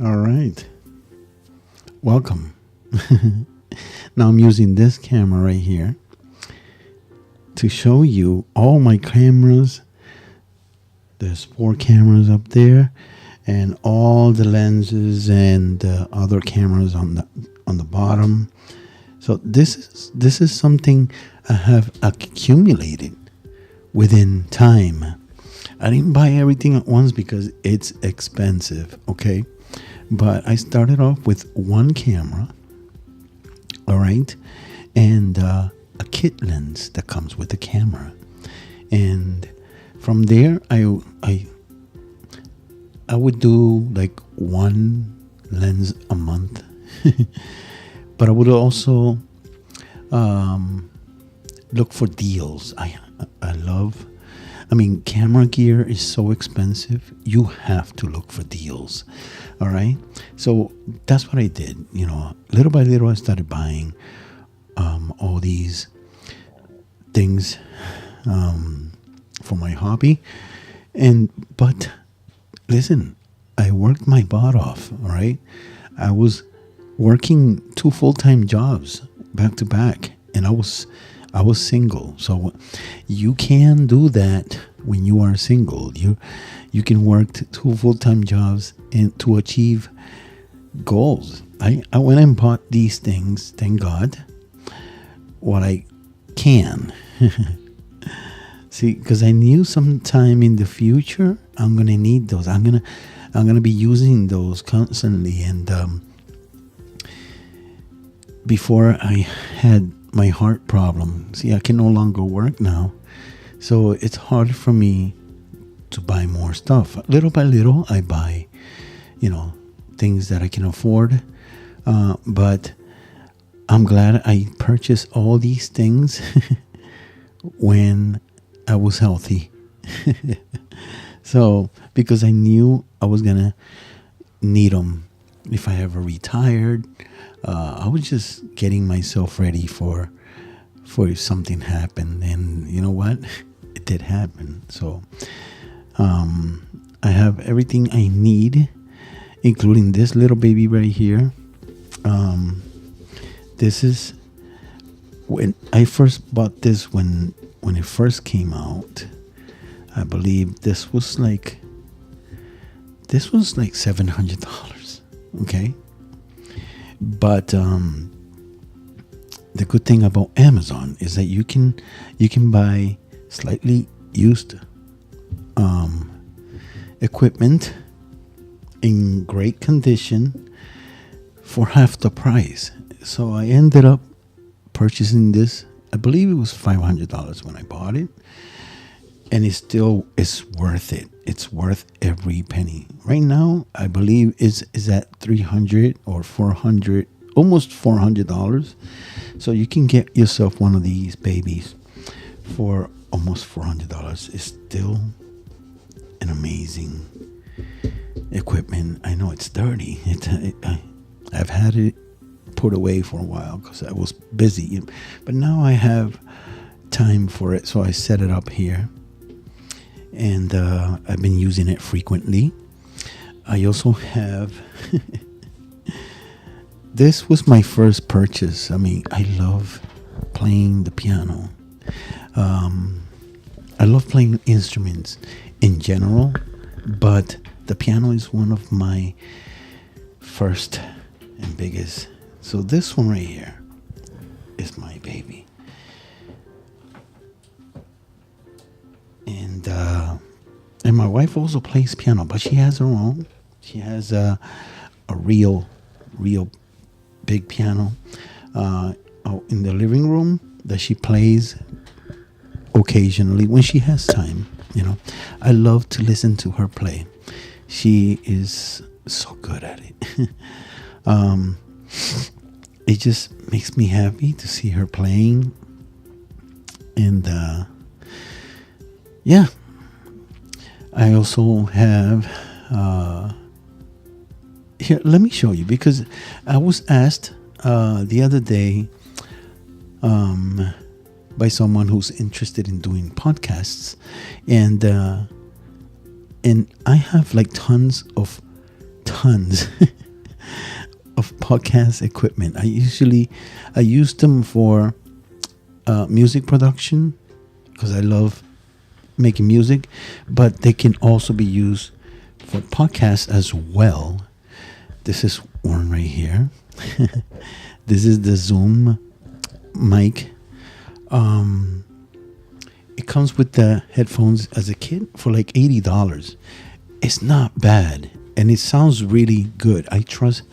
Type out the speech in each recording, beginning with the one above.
All right. Welcome. Now I'm using this camera right here to show you all my cameras. There's 4 cameras up there and all the lenses and other cameras on the bottom. So this is something I have accumulated within time. I didn't buy everything at once because it's expensive, okay? But I started off with 1 camera, all right, and a kit lens that comes with the camera, and from there I would do like 1 lens a month, but I would also look for deals. I love. I mean, camera gear is so expensive. You have to look for deals. All right. So that's what I did. Little by little, I started buying all these things for my hobby. But listen, I worked my butt off. All right. I was working 2 full-time jobs back to back, and I was single. So you can do that when you are single. You can work 2 full-time jobs and to achieve goals. I went and bought these things, thank God, what I can. See, because I knew sometime in the future I'm gonna need those. I'm gonna be using those constantly. And before I had my heart problem, see, I can no longer work now, so it's hard for me to buy more stuff. Little by little, I buy, things that I can afford. But I'm glad I purchased all these things when I was healthy. So, because I knew I was going to need them if I ever retired. I was just getting myself ready for if something happened. And you know what? It did happen. So, I have everything I need, including this little baby right here. This is when I first bought this when it first came out. I believe this was like $700. Okay, but the good thing about Amazon is that you can buy slightly used equipment in great condition for half the price. So I ended up purchasing this. I believe it was $500 when I bought it, and it's worth it. It's worth every penny. Right now, I believe is at $300 or $400, almost $400. So you can get yourself one of these babies for almost $400. It's still an amazing equipment. I know it's dirty. I've had it put away for a while because I was busy, but now I have time for it, so I set it up here, and I've been using it frequently. I also have this was my first purchase. I mean, I love playing the piano. I love playing instruments in general, but the piano is one of my first and biggest. So this one right here is my baby. And my wife also plays piano, but she has her own. She has a real big piano in the living room that she plays occasionally when she has time. I love to listen to her play. She is so good at it. It just makes me happy to see her playing. And yeah, I also have here, let me show you, because I was asked the other day by someone who's interested in doing podcasts, and I have like tons tons of podcast equipment. I use them for music production because I love making music, but they can also be used for podcasts as well. This is one right here. This is the Zoom mic. It comes with the headphones as a kit for like $80. It's not bad, and it sounds really good. I trust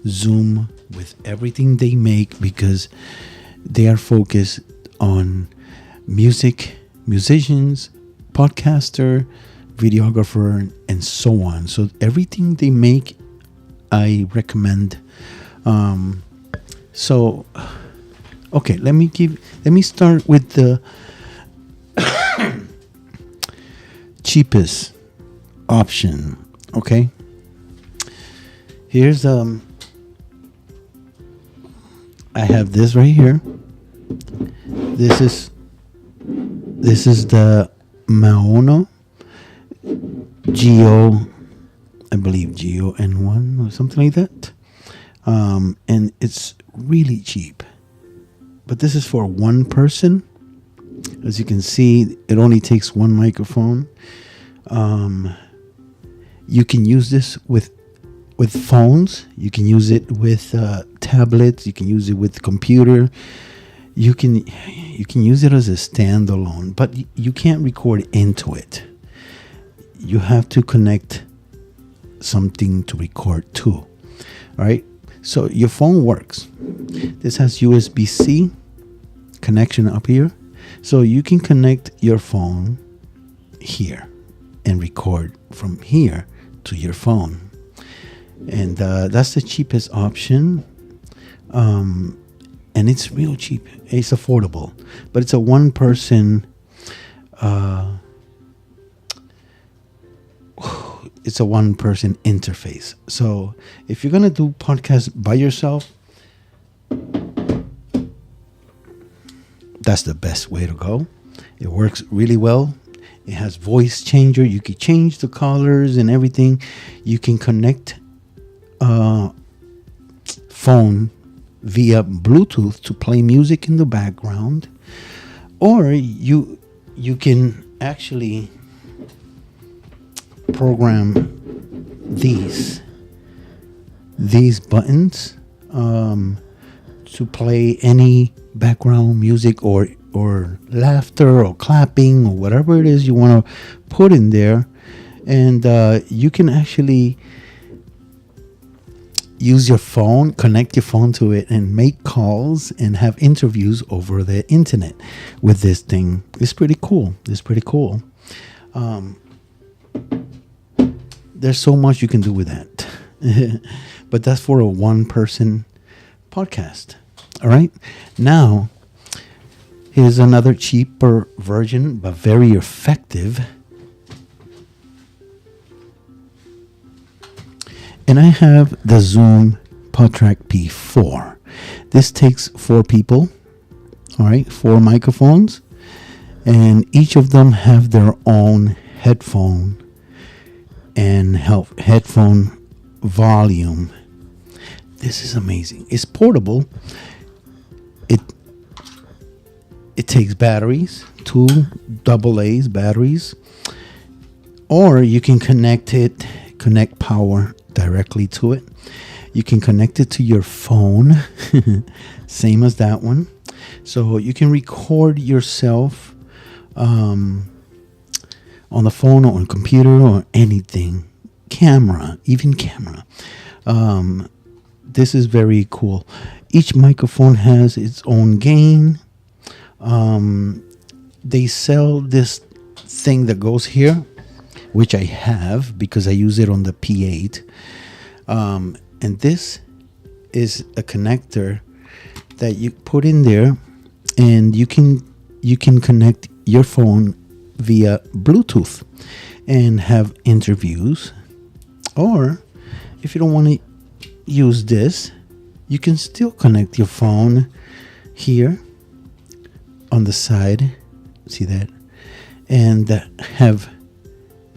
Zoom with everything they make because they are focused on music, musicians, podcaster, videographer, and so on. So everything they make, I recommend. Okay, let me start with the cheapest option. Okay, here's I have this right here. This is the Maono Geo, I believe Geo N1 or something like that. And it's really cheap. But this is for one person. As you can see, it only takes one microphone. You can use this with phones. You can use it with tablets. You can use it with computer. You can use it as a standalone, but you can't record into it. You have to connect something to record to. All right. So your phone works. This has USB-C connection up here. So you can connect your phone here and record from here to your phone. And that's the cheapest option. And it's real cheap. It's affordable. But it's a one-person... it's a one-person interface. So if you're going to do podcasts by yourself, that's the best way to go. It works really well. It has voice changer. You can change the colors and everything. You can connect phone via Bluetooth to play music in the background, or you can actually program these buttons to play any background music or laughter or clapping or whatever it is you want to put in there. And you can actually use your phone, connect your phone to it, and make calls and have interviews over the internet with this thing. It's pretty cool. There's so much you can do with that. But that's for a one-person podcast. All right. Now, here's another cheaper version, but very effective. And I have the Zoom PodTrack P4. This takes 4 people. All right. 4 microphones. And each of them have their own headphone and headphone volume. This is amazing. It's portable. It takes batteries, 2 AA's batteries, or you can connect power directly to it. You can connect it to your phone, same as that one. So you can record yourself on the phone or on computer or anything. Even camera. This is very cool. Each microphone has its own gain. They sell this thing that goes here, which I have because I use it on the P8. And this is a connector that you put in there, and you can connect your phone via Bluetooth and have interviews. Or if you don't want to use this, you can still connect your phone here on the side, see that, and have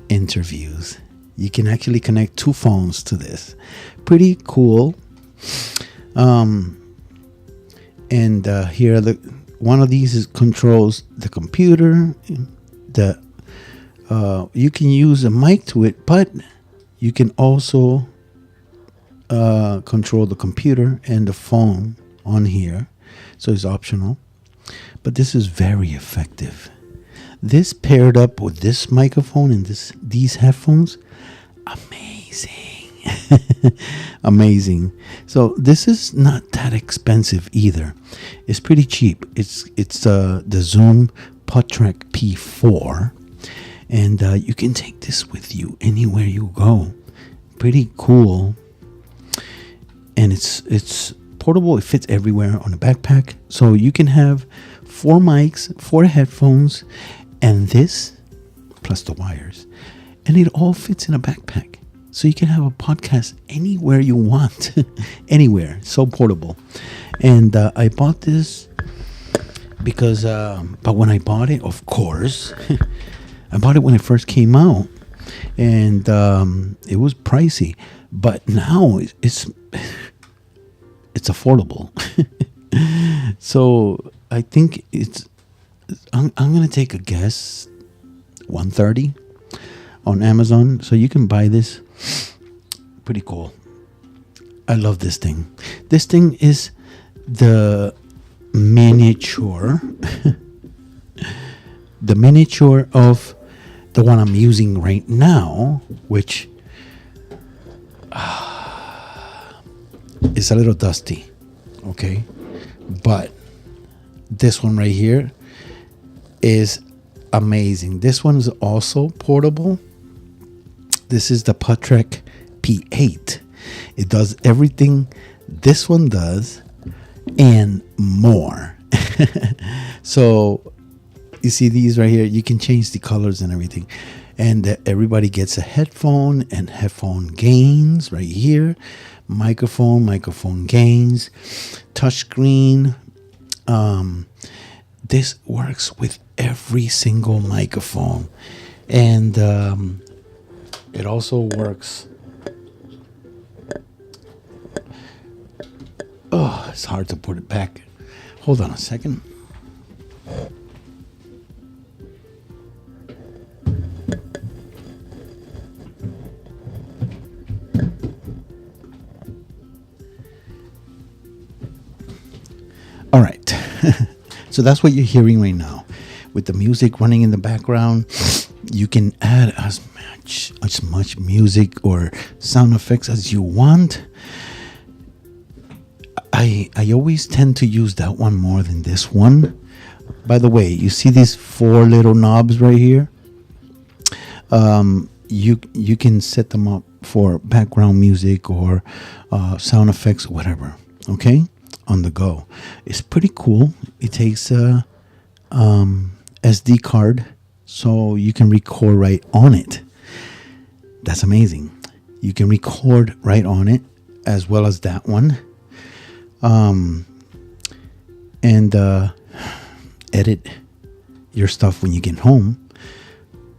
interviews. You can actually connect two phones to this. Pretty cool. And here, one of these controls the computer. You can use a mic to it, but you can also control the computer and the phone on here. So it's optional. But this is very effective. This paired up with this microphone and these headphones, amazing. Amazing. So this is not that expensive either. It's pretty cheap. It's the Zoom PodTrack P4, and you can take this with you anywhere you go. Pretty cool. And it's portable. It fits everywhere on a backpack. So you can have 4 mics, 4 headphones, and this plus the wires, and it all fits in a backpack. So you can have a podcast anywhere you want. Anywhere. So portable. And I bought this because but when I bought it, of course, I bought it when it first came out, and it was pricey, but now it's affordable. So I think I'm gonna take a guess, $130 on Amazon. So you can buy this. Pretty cool. I love this thing. This thing is the miniature the miniature of the one I'm using right now, which is a little dusty, okay? But this one right here is amazing. This one is also portable. This is the PodTrack P8. It does everything this one does and more. So you see these right here, you can change the colors and everything, and everybody gets a headphone and headphone gains right here, microphone gains, touchscreen. This works with every single microphone, and it also works. Oh, it's hard to put it back. Hold on a second. All right. So that's what you're hearing right now. With the music running in the background, you can add as much music or sound effects as you want. I always tend to use that one more than this one. By the way, you see these 4 little knobs right here? You can set them up for background music or sound effects, whatever. Okay? On the go. It's pretty cool. It takes a SD card, so you can record right on it. That's amazing. You can record right on it, as well as that one. And edit your stuff when you get home.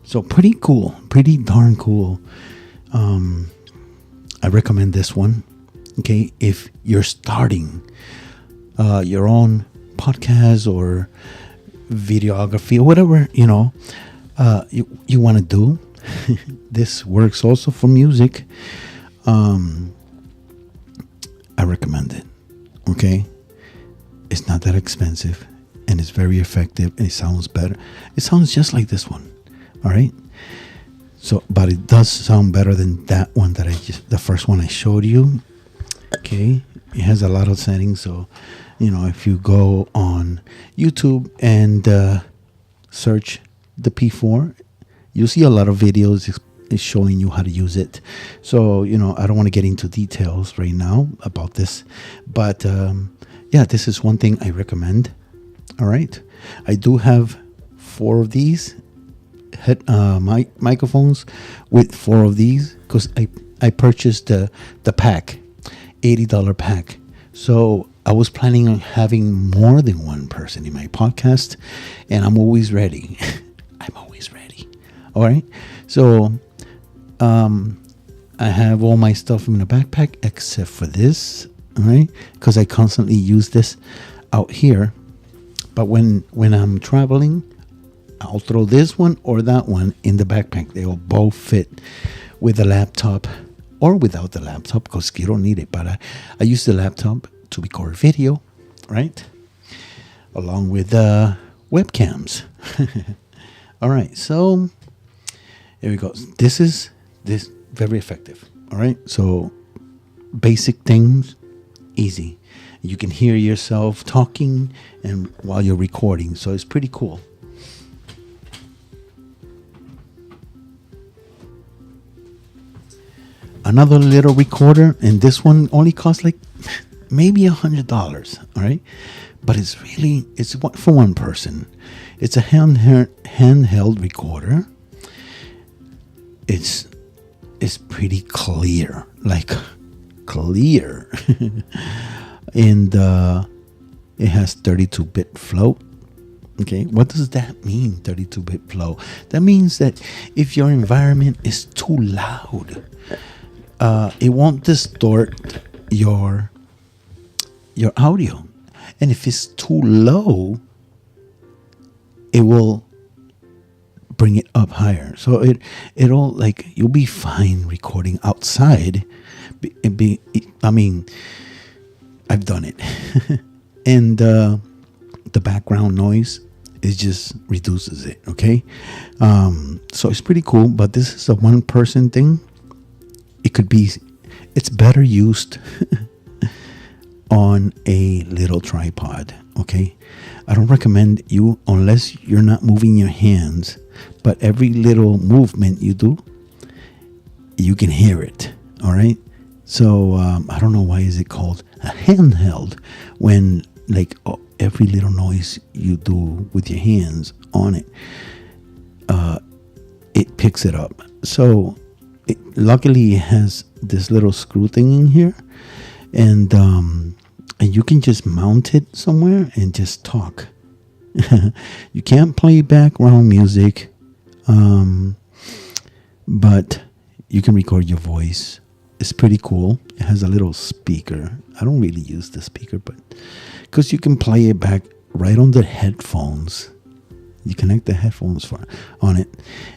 So pretty cool. Pretty darn cool. I recommend this one. Okay, if you're starting your own podcast or videography or whatever, you want to do, this works also for music. I recommend it. Okay, it's not that expensive, and it's very effective, and it sounds better. It sounds just like this one. All right. So, but it does sound better than that one the first one I showed you. Okay, it has a lot of settings. So, if you go on YouTube and search the P4, you'll see a lot of videos is showing you how to use it. So, I don't want to get into details right now about this, but this is one thing I recommend. All right. I do have 4 of these microphones with 4 of these because I purchased the pack, $80 pack. So I was planning on having more than one person in my podcast, and I'm always ready. I'm always ready. All right. So I have all my stuff in the backpack except for this, all right? Because I constantly use this out here. But when I'm traveling, I'll throw this one or that one in the backpack. They will both fit with the laptop or without the laptop because you don't need it. But I use the laptop to record video, right? Along with webcams. All right, so here we go. This very effective. All right, so basic things, easy. You can hear yourself talking and while you're recording, so it's pretty cool. Another little recorder, and this one only costs like maybe $100. All right, but it's for one person. It's a handheld recorder. It's pretty clear, like clear, and it has 32-bit float. Okay, what does that mean, 32-bit flow? That means that if your environment is too loud, it won't distort your audio. And if it's too low, it will bring it up higher. So it'll, like, you'll be fine recording outside. I mean, I've done it. And the background noise, it just reduces it, okay? So it's pretty cool, but this is a one-person thing. It's better used on a little tripod, okay? I don't recommend you, unless you're not moving your hands, but every little movement you do, you can hear it, all right? So I don't know why is it called a handheld when, like, every little noise you do with your hands on it, it picks it up. So luckily it has this little screw thing in here, and you can just mount it somewhere and just talk. You can't play background music, but you can record your voice. It's pretty cool. It has a little speaker. I don't really use the speaker, but because you can play it back right on the headphones. You connect the headphones on it,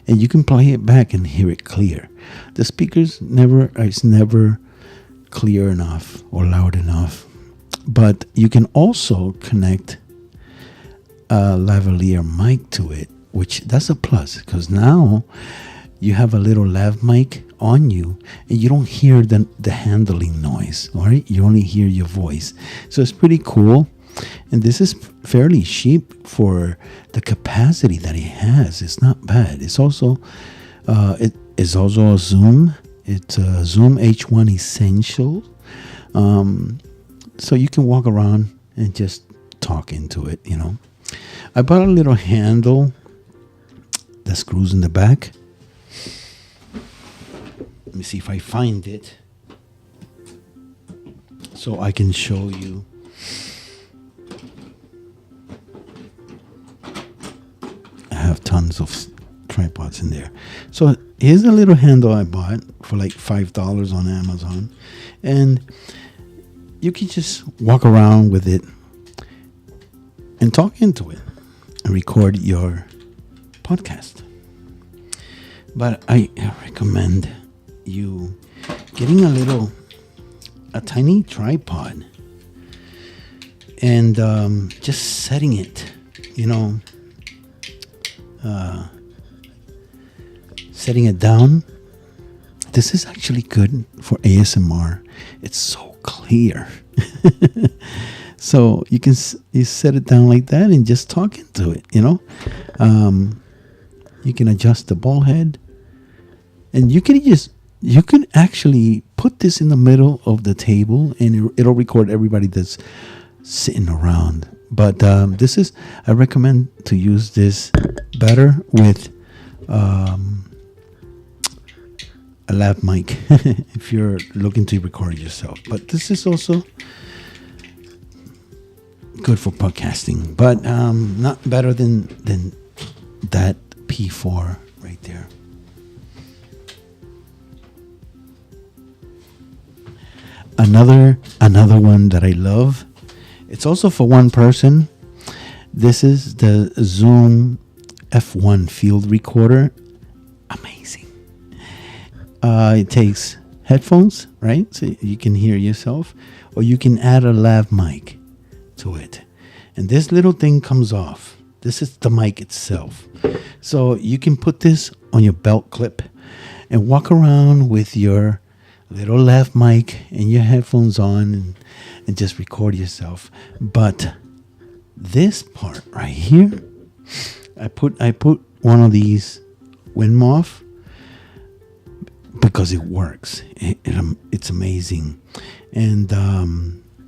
and you can play it back and hear it clear. The speakers it's never clear enough or loud enough. But you can also connect a lavalier mic to it, which that's a plus, because now you have a little lav mic on you and you don't hear the handling noise, all right? You only hear your voice. So it's pretty cool. And this is fairly cheap for the capacity that it has. It's not bad. It's also it is also a Zoom. It's a Zoom H1 Essential. So you can walk around and just talk into it, you know. I bought a little handle that screws in the back. Let me see if I find it so I can show you. I have tons of tripods in there. So here's a little handle I bought for like $5 on Amazon, and you can just walk around with it and talk into it and record your podcast. But I recommend you getting a tiny tripod and just setting it, you know, setting it down. This is actually good for ASMR. It's so clear. So you set it down like that and just talk into it, you know. You can adjust the ball head, and you can actually put this in the middle of the table, and it'll record everybody that's sitting around. But I recommend to use this better with a lav mic if you're looking to record yourself. But this is also good for podcasting, but not better than that P4 right there. Another one that I love. It's also for one person. This is the Zoom F1 field recorder. Amazing. It takes headphones, right? So you can hear yourself, or you can add a lav mic to it. And this little thing comes off. This is the mic itself. So you can put this on your belt clip and walk around with your little lav mic and your headphones on and just record yourself. But this part right here, I put one of these Winmoth because it works. It's amazing. And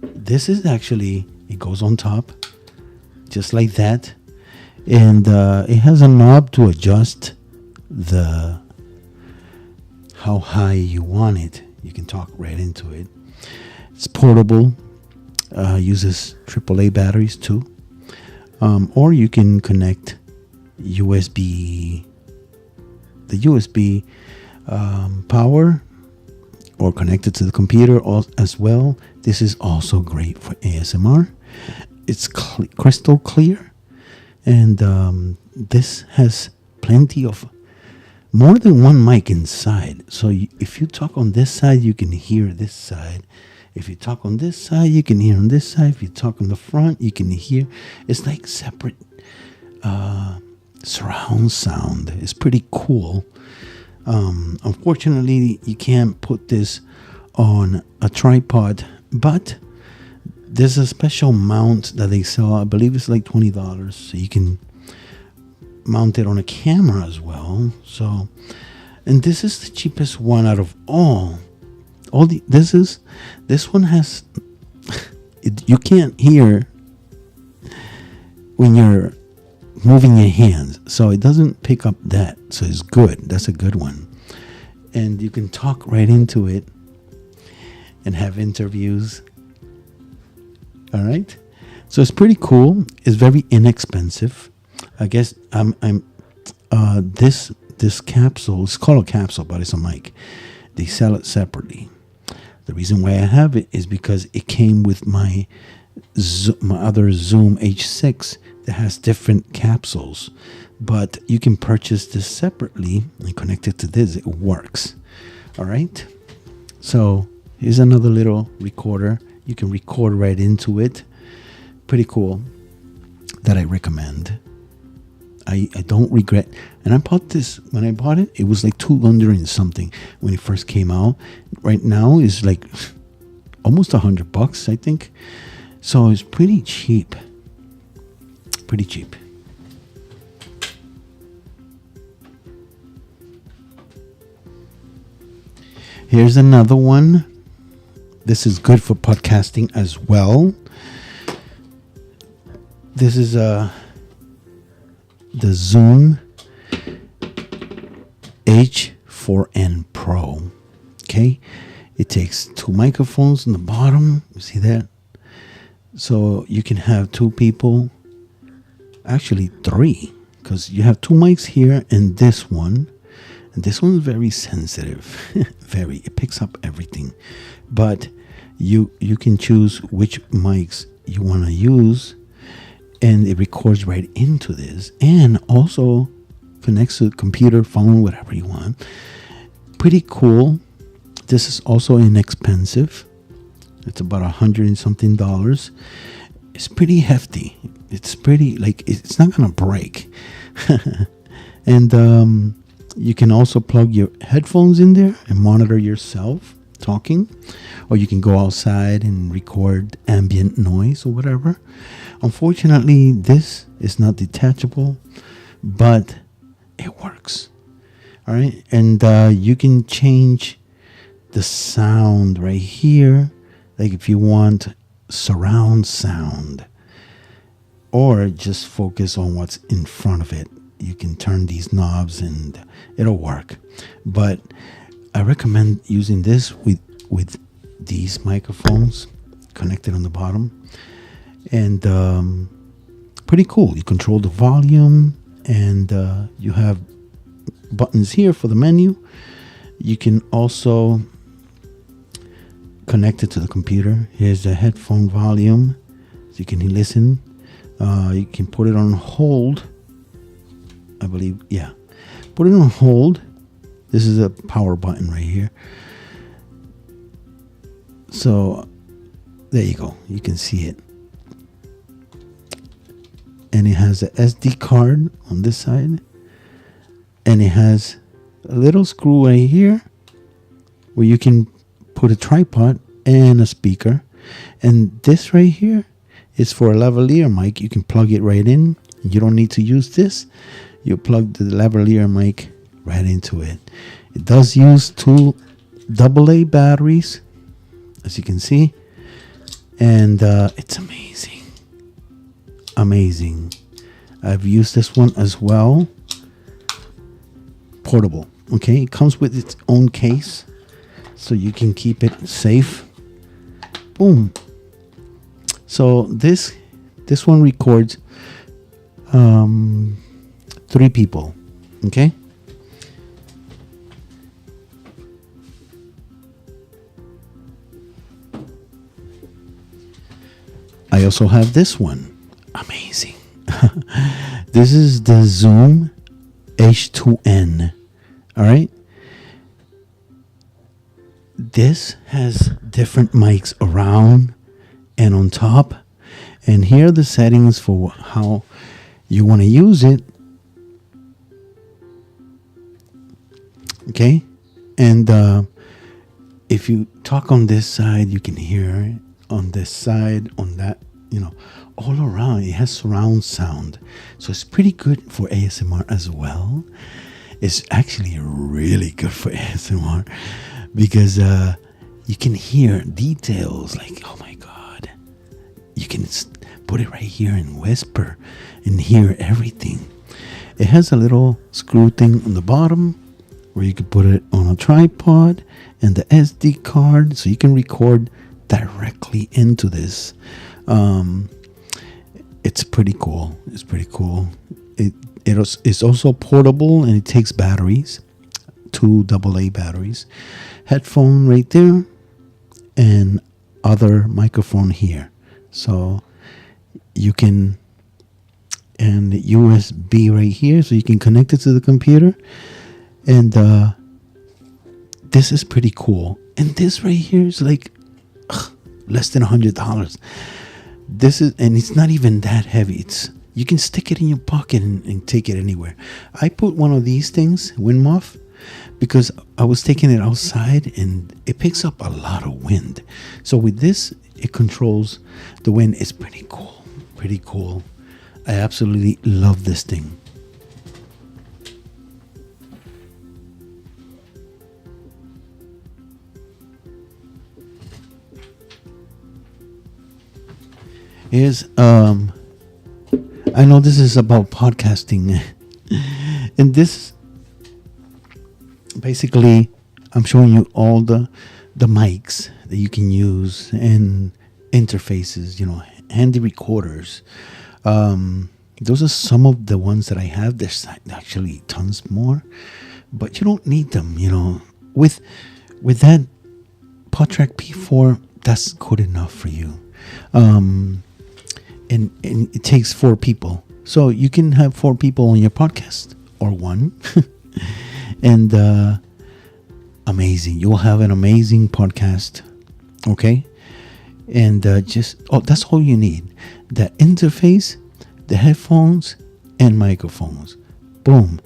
this is actually, it goes on top just like that. And it has a knob to adjust how high you want it. You can talk right into it. It's portable. Uses AAA batteries too. Or you can connect the USB power, or connect it to the computer as well. This is also great for ASMR. It's crystal clear, and this has plenty of more than one mic inside. So if you talk on this side, you can hear this side. If you talk on this side, you can hear on this side. If you talk on the front, you can hear. It's like separate surround sound. It's pretty cool. Unfortunately, you can't put this on a tripod, but there's a special mount that they sell. I believe it's like $20, so you can mount it on a camera as well. So, and this is the cheapest one out of all. This one has you can't hear when you're moving your hands, so it doesn't pick up that. So it's good. That's a good one, and you can talk right into it and have interviews. All right, so it's pretty cool. It's very inexpensive. I guess this capsule, it's called a capsule, but it's a mic. They sell it separately. The reason why I have it is because it came with my other Zoom H6 that has different capsules, but you can purchase this separately and connect it to this. It works. All right. So here's another little recorder. You can record right into it. Pretty cool. That I recommend. I don't regret. And I bought this, when I bought it, it was like $200 and something when it first came out. Right now is like almost $100, I think. So it's pretty cheap. Pretty cheap. Here's another one. This is good for podcasting as well. This is the Zoom H4n Pro. Okay, it takes two microphones on the bottom. You see that? So you can have two people, actually three, because you have two mics here and this one. And this one's very sensitive. Very. It picks up everything. But you can choose which mics you want to use, and it records right into this, and also connects to computer, phone, whatever you want. Pretty cool. This is also inexpensive. It's about $100 and something. It's pretty hefty. It's pretty, like, it's not gonna break. And you can also plug your headphones in there and monitor yourself talking, or you can go outside and record ambient noise or whatever. Unfortunately, this is not detachable, but it works. All right, and you can change the sound right here, like if you want surround sound, or just focus on what's in front of it. You can turn these knobs and it'll work. But I recommend using this with these microphones connected on the bottom. And pretty cool. You control the volume, and you have buttons here for the menu. You can also connected to the computer. Here's the headphone volume, so you can listen. You can put it on hold, I believe. Yeah, put it on hold. This is a power button right here. So there you go. You can see it. And it has a SD card on this side. And it has a little screw right here where you can put a tripod and a speaker. And this right here is for a lavalier mic. You can plug it right in. You don't need to use this. You plug the lavalier mic right into it. It does use 2 AA batteries, as you can see. And it's amazing. Amazing. I've used this one as well. Portable. Okay, it comes with its own case, so you can keep it safe. Boom. So this one records 3 people. Okay. I also have this one. Amazing. This is the Zoom H2N. All right. This has different mics around and on top. And here are the settings for how you want to use it. Okay. And if you talk on this side, you can hear it. On this side, on that, all around. It has surround sound. So it's pretty good for ASMR as well. It's actually really good for ASMR because you can hear details like, oh my God. You can put it right here and whisper and hear everything. It has a little screw thing on the bottom where you can put it on a tripod and the SD card so you can record directly into this. It's pretty cool. It's pretty cool. It's also portable and it takes batteries, 2 AA batteries, headphone right there, and other microphone here. So you can, and USB right here, so you can connect it to the computer. And this is pretty cool. And this right here is like less than $100. This is, and it's not even that heavy. You can stick it in your pocket and take it anywhere. I put one of these things, wind muff, because I was taking it outside and it picks up a lot of wind. So with this, it controls the wind. It's pretty cool. Pretty cool. I absolutely love this thing. I know this is about podcasting, and this basically I'm showing you all the mics that you can use and interfaces, handy recorders. Those are some of the ones that I have. There's actually tons more, but you don't need them, with that PodTrack P4, that's good enough for you. And it takes 4 people. So you can have 4 people on your podcast or 1. And amazing. You'll have an amazing podcast. Okay? And that's all you need. The interface, the headphones, and microphones. Boom.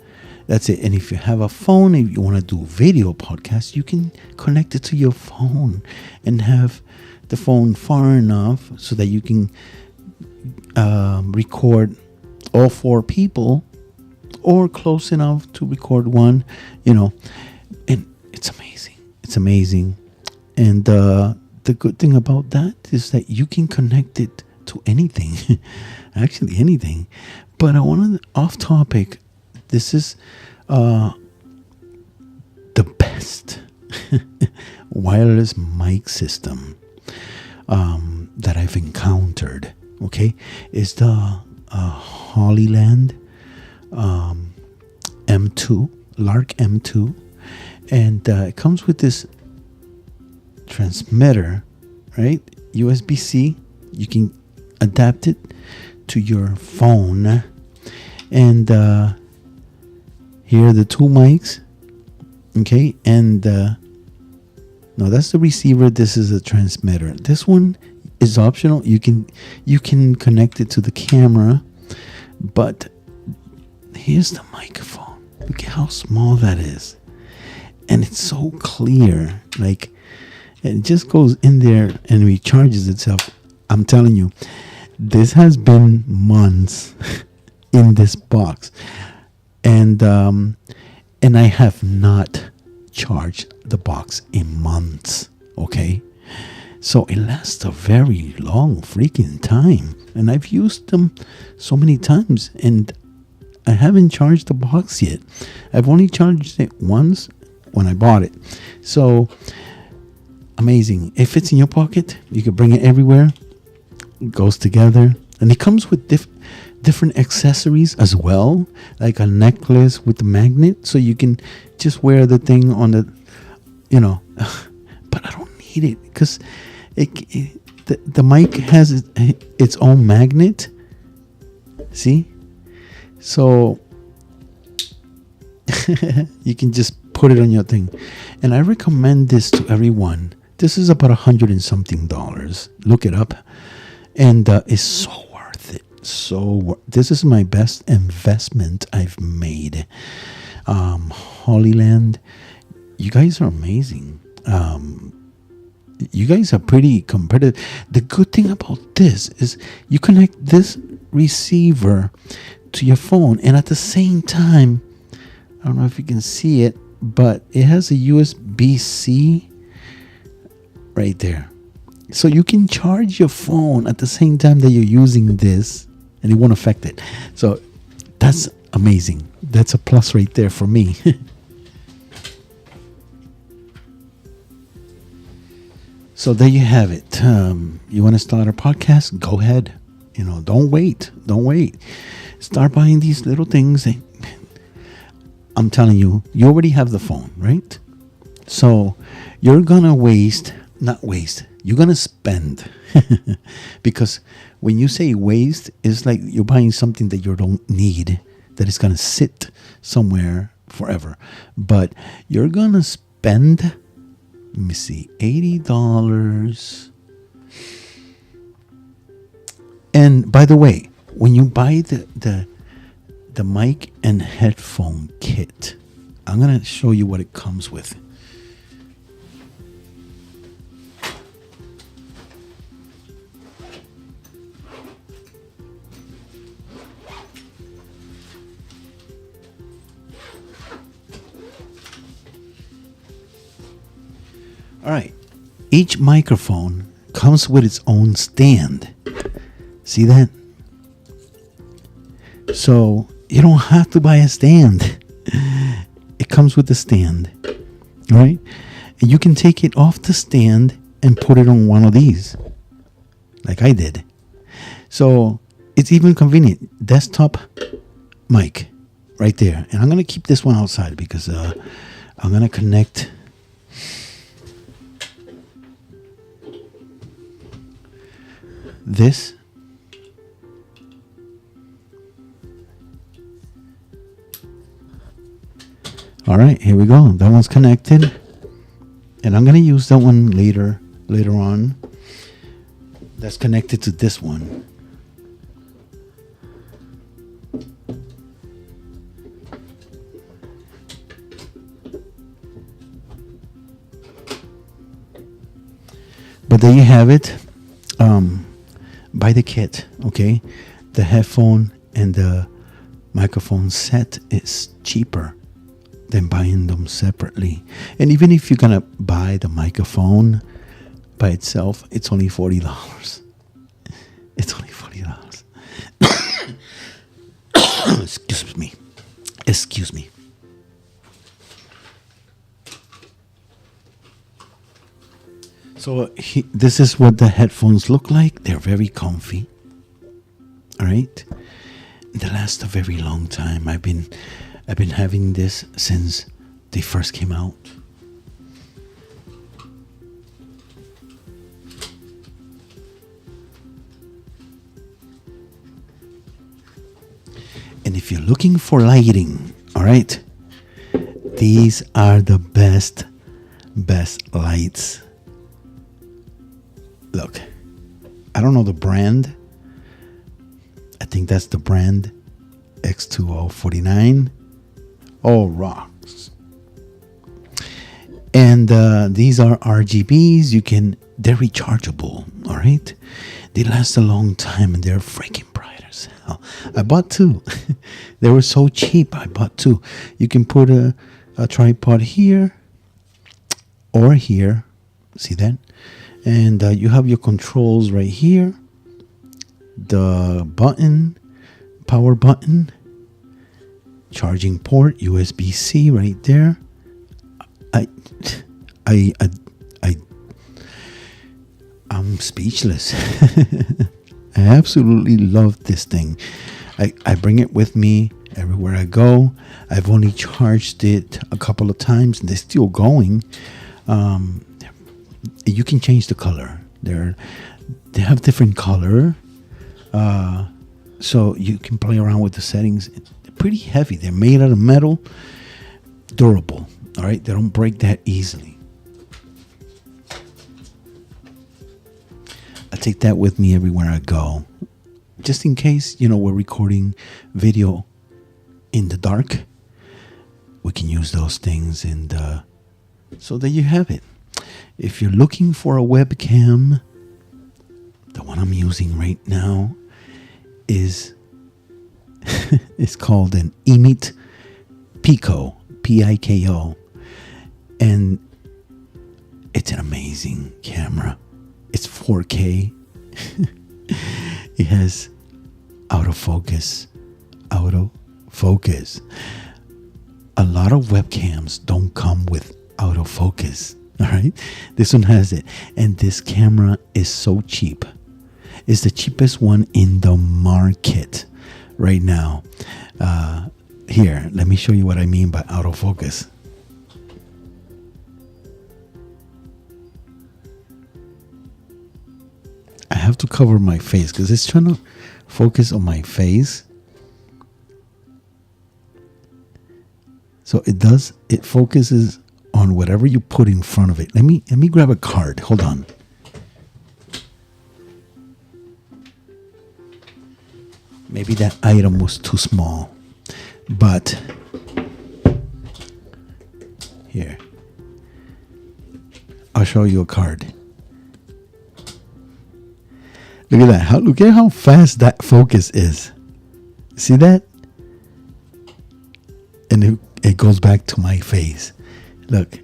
That's it. And if you have a phone, if you want to do video podcast, you can connect it to your phone and have the phone far enough so that you can record all 4 people, or close enough to record 1, and it's amazing. And the good thing about that is that you can connect it to anything. Actually anything. But I want to, off topic, this is the best wireless mic system that I've encountered. Okay, is the Hollyland M2, Lark M2, and it comes with this transmitter, right? USB-C. You can adapt it to your phone. And here are the two mics. Okay, and no, that's the receiver. This is a transmitter. This one is optional. You can connect it to the camera, but here's the microphone. Look at how small that is, and it's so clear. Like, it just goes in there and recharges itself. I'm telling you, this has been months in this box, and I have not charged the box in months. Okay, so it lasts a very long freaking time, and I've used them so many times, and I haven't charged the box yet. I've only charged it once when I bought it. So amazing. It fits in your pocket. You can bring it everywhere. It goes together, and it comes with different accessories as well, like a necklace with the magnet, so you can just wear the thing on the, but I don't need it because the mic has its own magnet. See, so you can just put it on your thing, and I recommend this to everyone. This is about $100 and something. Look it up, and it's so worth it. So this is my best investment I've made. Holyland, you guys are amazing. You guys are pretty competitive. The good thing about this is you connect this receiver to your phone, and at the same time, I don't know if you can see it, but it has a USB-C right there. So you can charge your phone at the same time that you're using this, and it won't affect it. So that's amazing. That's a plus right there for me. So there you have it. You want to start a podcast? Go ahead. Don't wait. Don't wait. Start buying these little things. I'm telling you, you already have the phone, right? So you're going to you're going to spend. Because when you say waste, it's like you're buying something that you don't need, that is going to sit somewhere forever. But you're going to spend, let me see, $80. And by the way, when you buy the mic and headphone kit, I'm going to show you what it comes with. All right. Each microphone comes with its own stand. See that? So you don't have to buy a stand. It comes with the stand. All right? And you can take it off the stand and put it on one of these, like I did. So it's even convenient. Desktop mic right there. And I'm going to keep this one outside because I'm going to connect this. All right, here we go. That one's connected, and I'm gonna use that one later on. That's connected to this one. But there you have it. Buy the kit, okay? The headphone and the microphone set is cheaper than buying them separately. And even if you're gonna buy the microphone by itself, it's only $40. It's only $40. Excuse me. So this is what the headphones look like. They're very comfy. All right. They last a very long time. I've been having this since they first came out. And if you're looking for lighting, all right, these are the best lights. Look, I don't know the brand. I think that's the brand X2049. Oh, rocks. And these are RGBs. They're rechargeable, all right? They last a long time and they're freaking bright as hell. I bought two. They were so cheap. I bought two. You can put a tripod here or here. See that? And you have your controls right here. The button, power button, charging port, USB-C right there. I'm speechless. I absolutely love this thing. I bring it with me everywhere I go. I've only charged it a couple of times and they're still going. You can change the color. They have different color. So you can play around with the settings. They're pretty heavy. They're made out of metal. Durable. All right. They don't break that easily. I take that with me everywhere I go. Just in case, we're recording video in the dark. We can use those things. And so there you have it. If you're looking for a webcam, the one I'm using right now is it's called an Emit Pico, Piko, and it's an amazing camera. It's 4K. It has autofocus. A lot of webcams don't come with autofocus. All right, this one has it, and this camera is so cheap. It's the cheapest one in the market right now. Here, let me show you what I mean by autofocus. I have to cover my face because it's trying to focus on my face. So it focuses on whatever you put in front of it. Let me grab a card. Hold on. Maybe that item was too small. But here. I'll show you a card. Look at that. Look at how fast that focus is. See that? And it goes back to my face. Look.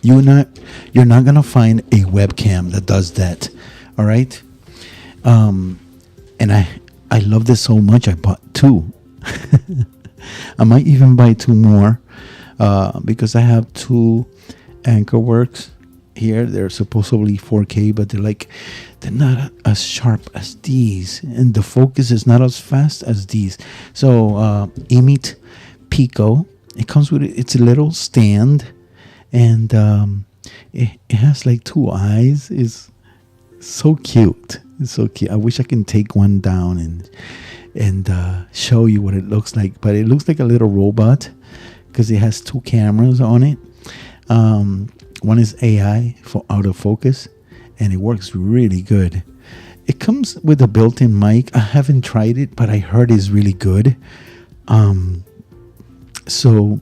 You're not gonna find a webcam that does that. All right. And I love this so much. I bought two. I might even buy two more because I have two Anchor Works here. They're supposedly 4K, but they're not as sharp as these, and the focus is not as fast as these. So Emit Pico, it comes with it's a little stand, and it has like two eyes. It's so cute. It's so cute. I wish I can take one down and show you what it looks like, but it looks like a little robot because it has two cameras on it. One is AI for autofocus, and it works really good. It comes with a built-in mic. I haven't tried it, but I heard it's really good. So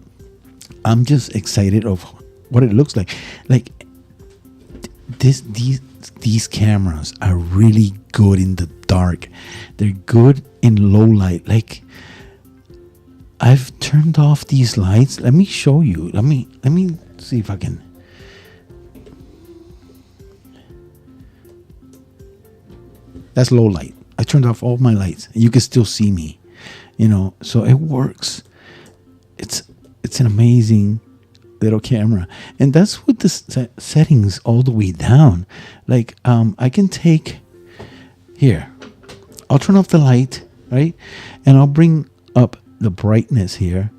I'm just excited of what it looks like. Like these cameras are really good in the dark. They're good in low light. Like I've turned off these lights. Let me show you. Let me see if I can. That's low light. I turned off all my lights. You can still see me, so it works. It's an amazing little camera, and that's with the settings all the way down. Like I can take here. I'll turn off the light, right, and I'll bring up the brightness here.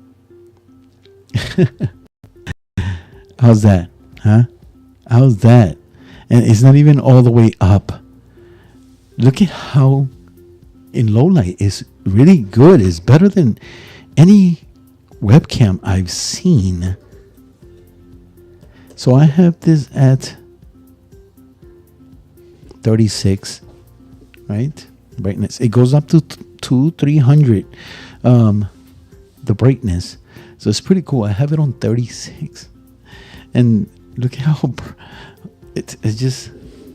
How's that? Huh? How's that? And it's not even all the way up. Look at how in low light is really good. It's better than any webcam I've seen. So I have this at 36, right? Brightness. It goes up to 300, the brightness. So it's pretty cool. I have it on 36, and look at how it's just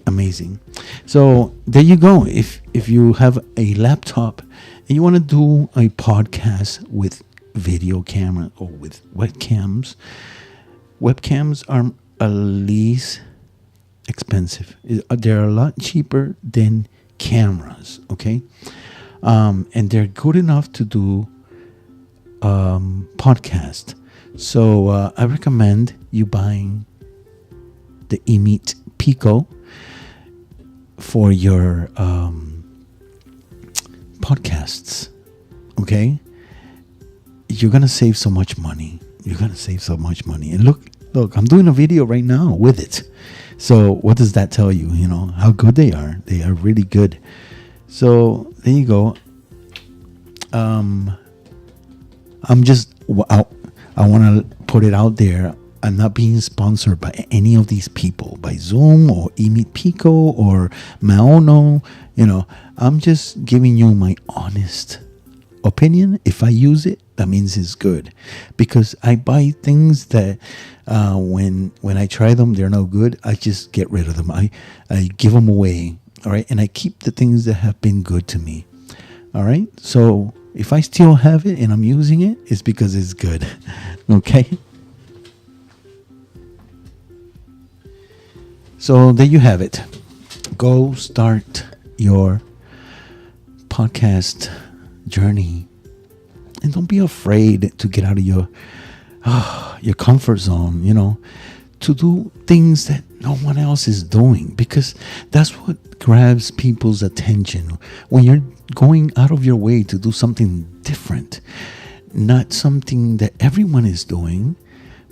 amazing. So there you go. If you have a laptop and you want to do a podcast with video camera or with webcams are at least expensive. They're a lot cheaper than cameras, okay? And they're good enough to do podcast. So I recommend you buying the eMeet Pico for your podcasts, okay? You're gonna save so much money. And look, I'm doing a video right now with it. So what does that tell you? You know how good they are. They are really good. So there you go. I'm just I want to put it out there. I'm not being sponsored by any of these people, by Zoom or eMeet Pico or Maono. You know, I'm just giving you my honest opinion. If I use it, that means it's good, because I buy things that when I try them, they're no good. I just get rid of them. I give them away. All right, and I keep the things that have been good to me. All right, so if I still have it and I'm using it, it's because it's good. Okay. So there you have it. Go start your podcast journey, and don't be afraid to get out of your comfort zone, you know, to do things that no one else is doing, because that's what grabs people's attention. When you're going out of your way to do something different, not something that everyone is doing,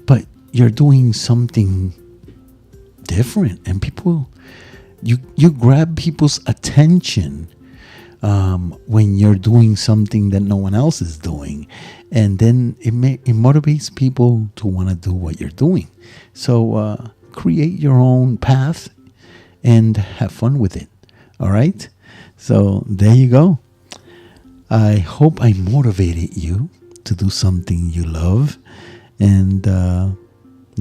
but you're doing something different, and people, you grab people's attention when you're doing something that no one else is doing, and then it motivates people to want to do what you're doing. So create your own path and have fun with it. All right, so there you go. I hope I motivated you to do something you love, and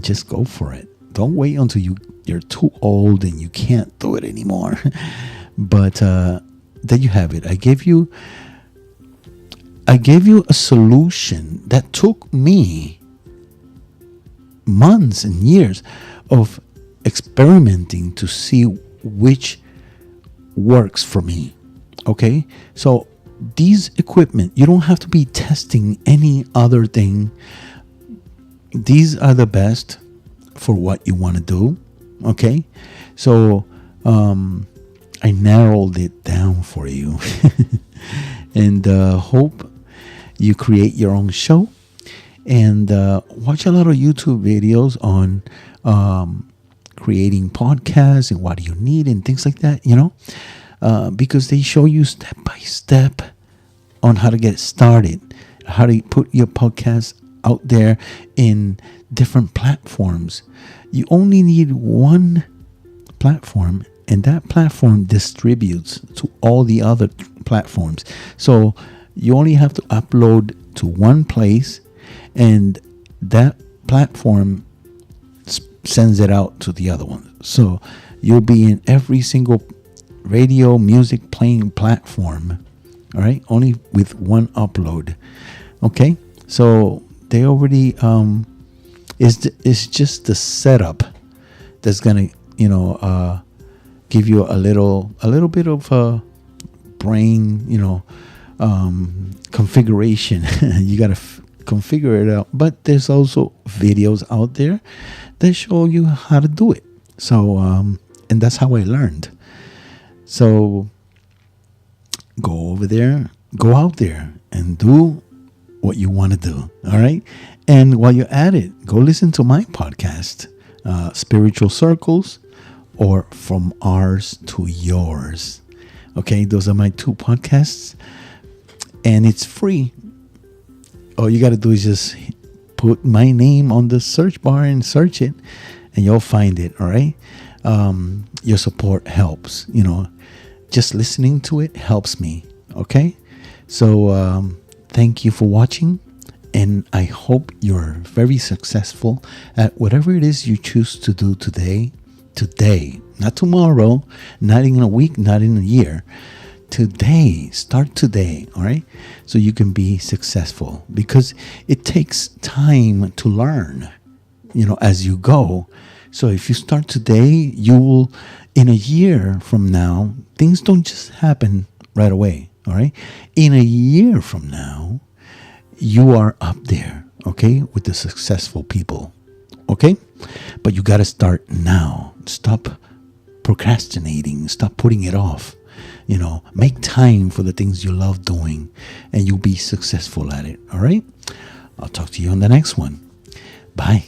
just go for it. Don't wait until you're too old and you can't do it anymore. But there you have it. I gave you a solution that took me months and years of experimenting to see which works for me. Okay, so these equipment, you don't have to be testing any other thing. These are the best for what you want to do. Okay, so I narrowed it down for you. And hope you create your own show, and watch a lot of YouTube videos on creating podcasts and what do you need and things like that, you know, because they show you step by step on how to get started, how to put your podcast out there in different platforms. You only need one platform, and that platform distributes to all the other platforms. So you only have to upload to one place, and that platform sends it out to the other one. So you'll be in every single radio music playing platform, all right, only with one upload. Okay, so they already it's just the setup that's gonna, you know, give you a little bit of brain, you know, configuration. You gotta configure it out, but there's also videos out there that show you how to do it. So and that's how I learned. So go over there, go out there and do what you want to do. All right, and while you're at it, go listen to my podcast, Spiritual Circles, or From Ours to Yours. Okay, those are my two podcasts, and it's free. All you got to do is just put my name on the search bar and search it, and you'll find it. All right. Your support helps. Just listening to it helps me. Okay. So thank you for watching, and I hope you're very successful at whatever it is you choose to do today. Today, not tomorrow, not in a week, not in a year. Today, start today, all right? So you can be successful, because it takes time to learn, as you go. So if you start today, you will, in a year from now, things don't just happen right away, all right? In a year from now, you are up there, okay, with the successful people, okay? But you got to start now. Stop procrastinating. Stop putting it off. Make time for the things you love doing, and you'll be successful at it. All right? I'll talk to you on the next one. Bye.